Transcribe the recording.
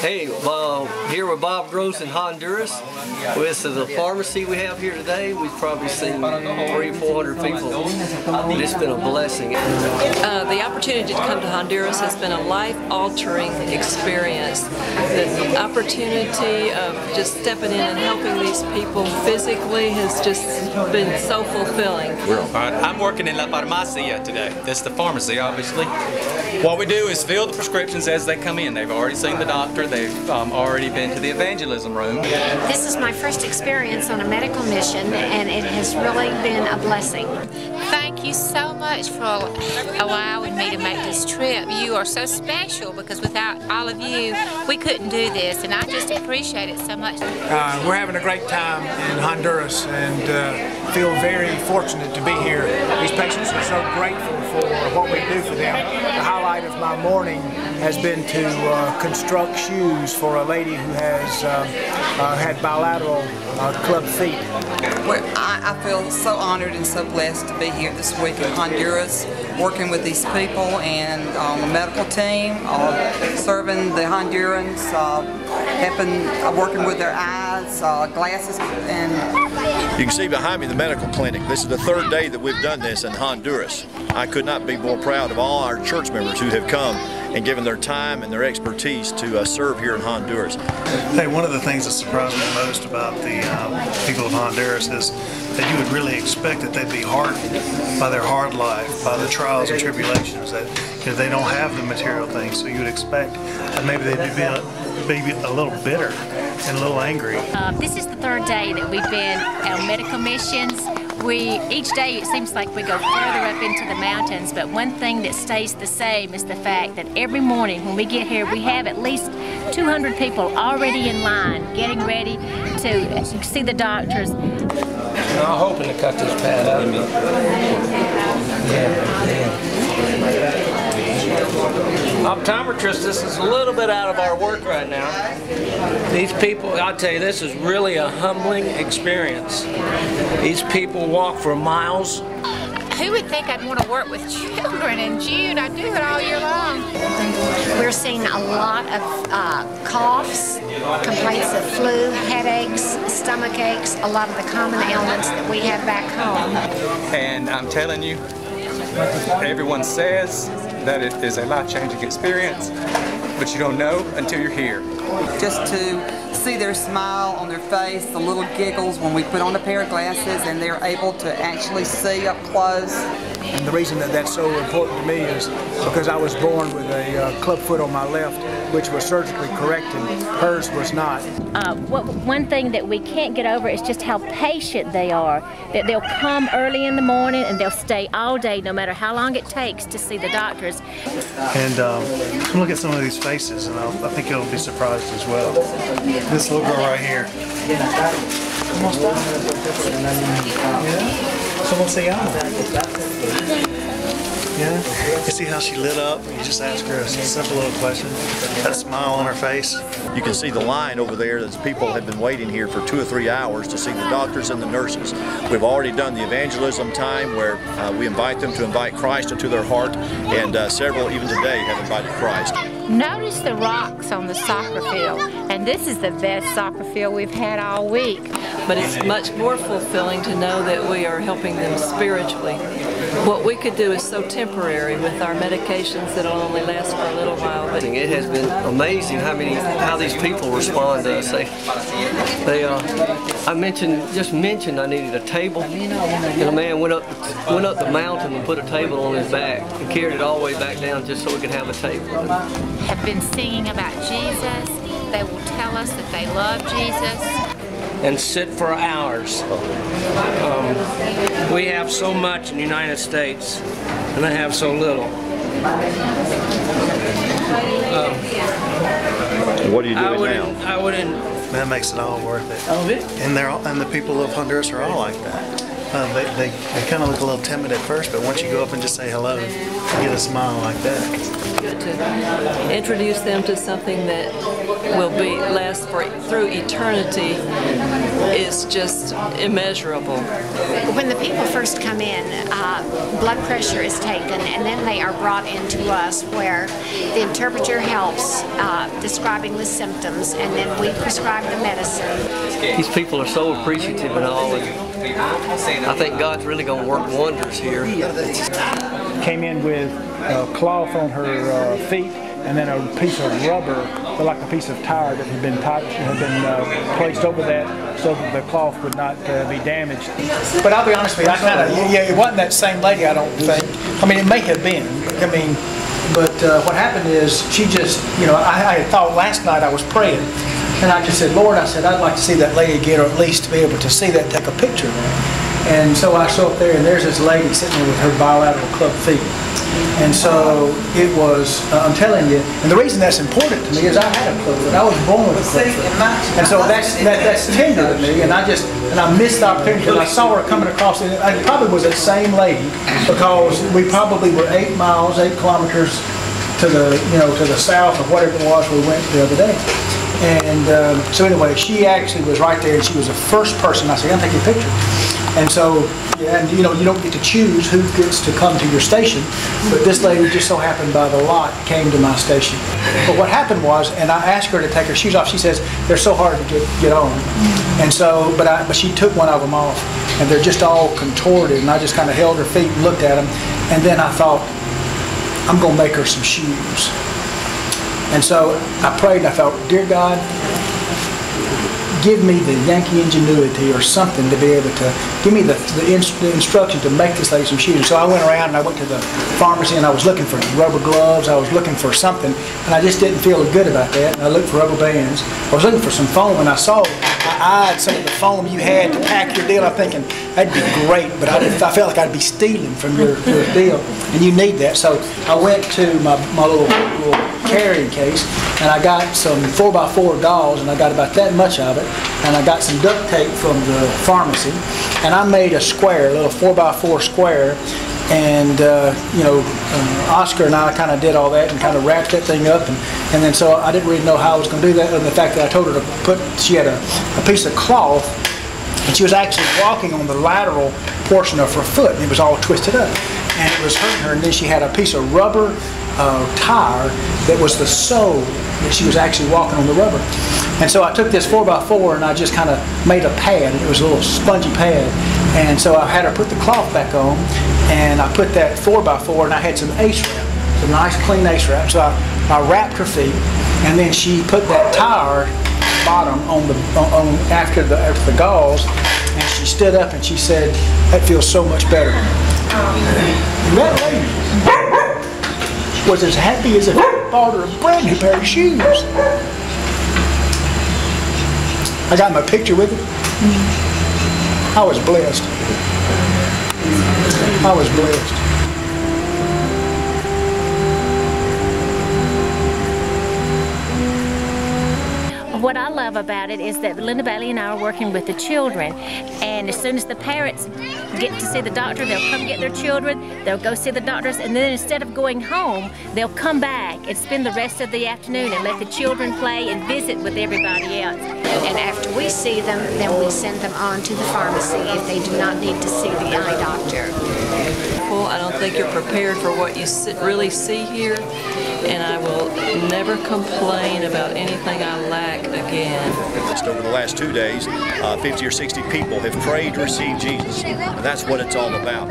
Hey, here with Bob Gross in Honduras. This is a pharmacy we have here today. We've probably seen 300-400 people. It's been a blessing. The opportunity to come to Honduras has been a life-altering experience. The opportunity of just stepping in and helping these people physically has just been so fulfilling. I'm working in La Farmacia today. That's the pharmacy, obviously. What we do is fill the prescriptions as they come in. They've already seen the doctor. They've already been to the evangelism room. This is my first experience on a medical mission, and it has really been a blessing. Thank you so much for allowing me to make this trip. You are so special because without all of you, we couldn't do this, and I just appreciate it so much. We're having a great time in Honduras and feel very fortunate to be here. These patients are so grateful for what we do for them. The highlight of my morning has been to construct shoes for a lady who has had bilateral club feet. Well, I feel so honored and so blessed to be here this week in Honduras, working with these people and on the medical team, serving the Hondurans, working with their eyes, glasses, and you can see behind me the medical clinic. This is the third day that we've done this in Honduras. I could not be more proud of all our church members who have come and given their time and their expertise to serve here in Honduras. Hey, one of the things that surprised me most about the people of Honduras is that you would really expect that they'd be hardened by their hard life, by the trials and tribulations, that they don't have the material things, so you would expect that maybe they'd be a little bitter and a little angry. This is the third day that we've been on medical missions. Each day it seems like we go further up into the mountains, but one thing that stays the same is the fact that every morning when we get here, we have at least 200 people already in line, getting ready to see the doctors. I'm hoping to cut this pad out. Optometrists, this is a little bit out of our work right now. These people, I'll tell you, this is really a humbling experience. These people walk for miles. Who would think I'd want to work with children in June? I do it all year long. We're seeing a lot of coughs, complaints of flu, headaches, stomach aches, a lot of the common ailments that we have back home. And I'm telling you, everyone says that it is a life-changing experience, but you don't know until you're here. just to see their smile on their face, the little giggles when we put on a pair of glasses and they're able to actually see up close. And the reason that that's so important to me is because I was born with a club foot on my left, which was surgically corrected. Hers was not. One thing that we can't get over is just how patient they are. That they'll come early in the morning and they'll stay all day, no matter how long it takes to see the doctors. And look at some of these faces, and I think you'll be surprised as well. This little girl right here. ¿Cómo se llama? Yeah. You see how she lit up? You just ask her a simple little question. That smile on her face. You can see the line over there as people have been waiting here for 2 or 3 hours to see the doctors and the nurses. We've already done the evangelism time where we invite them to invite Christ into their heart, and several even today have invited Christ. Notice the rocks on the soccer field, and this is the best soccer field we've had all week. But it's much more fulfilling to know that we are helping them spiritually. What we could do is so temporary with our medications that'll only last for a little while. But it has been amazing how these people respond to us. I just mentioned I needed a table, and a man went up the mountain and put a table on his back and carried it all the way back down just so we could have a table. Have been singing about Jesus. They will tell us that they love Jesus. and sit for hours. We have so much in the United States, and they have so little. What are you doing now? I wouldn't. That makes it all worth it. Oh, it? And the people of Honduras are all like that. They kind of look a little timid at first, but once you go up and just say hello, you get a smile like that. Good to introduce them to something that will last through eternity is just immeasurable. When the people first come in, blood pressure is taken, and then they are brought into us where the interpreter helps describing the symptoms, and then we prescribe the medicine. These people are so appreciative and all, and I think God's really going to work wonders here. Came in with a cloth on her feet, and then a piece of rubber, like a piece of tire that had been placed over that so that the cloth would not be damaged. But I'll be honest with you, it wasn't that same lady, I don't think. I mean, it may have been. I mean, but what happened is she just, I thought last night I was praying, and I just said, Lord, I said, I'd like to see that lady again, or at least to be able to see that, take a picture of that. And so I show up there, and there's this lady sitting there with her bilateral club feet. And so it was, I'm telling you, and the reason that's important to me is I had a club foot. I was born with a club foot. And so that's tender to me, and I missed the opportunity because I saw her coming across, and it probably was that same lady, because we probably were 8 kilometers to the south of whatever it was we went the other day. And so anyway, she actually was right there, and she was the first person. I said, I'm going to take your picture. And so, you don't get to choose who gets to come to your station, but this lady just so happened by the lot came to my station. But what happened was, and I asked her to take her shoes off, she says, they're so hard to get on. And so, but she took one of them off, and they're just all contorted, and I just kind of held her feet and looked at them, and then I thought, I'm going to make her some shoes. And so I prayed, and I thought, dear God, give me the Yankee ingenuity or something to be able to give me the instruction to make this lady some shoes. So I went around and I went to the pharmacy and I was looking for rubber gloves. I was looking for something, and I just didn't feel good about that. And I looked for rubber bands. I was looking for some foam, and I eyed some of the foam you had to pack your deal. I'm thinking that'd be great, but I felt like I'd be stealing from your deal, and you need that. So I went to my little carrying case, and I got some 4x4 gauze, and I got about that much of it, and I got some duct tape from the pharmacy, and I made a square, a little 4x4 square, and Oscar and I kind of did all that and kind of wrapped that thing up, and then so I didn't really know how I was going to do that, other than the fact that I told her to she had a piece of cloth, and she was actually walking on the lateral portion of her foot, and it was all twisted up, and it was hurting her, and then she had a piece of rubber tire that was the sole that she was actually walking on the rubber. And so I took this 4x4 and I just kind of made a pad, and it was a little spongy pad, and so I had her put the cloth back on, and I put that 4x4, and I had some ace wrap, some nice clean ace wrap, so I wrapped her feet, and then she put that tire bottom after the gauze, and she stood up and she said, that feels so much better. And that lady was as happy as if I bought her a brand new pair of shoes. I got my picture with it. I was blessed. I was blessed. What I love about it is that Linda Bailey and I are working with the children, and as soon as the parents get to see the doctor, they'll come get their children, they'll go see the doctors, and then instead of going home, they'll come back and spend the rest of the afternoon and let the children play and visit with everybody else. And after we see them, then we send them on to the pharmacy if they do not need to see the eye doctor. I don't think you're prepared for what you really see here, and I will never complain about anything I lack again. Just over the last 2 days, 50 or 60 people have prayed to receive Jesus, and that's what it's all about.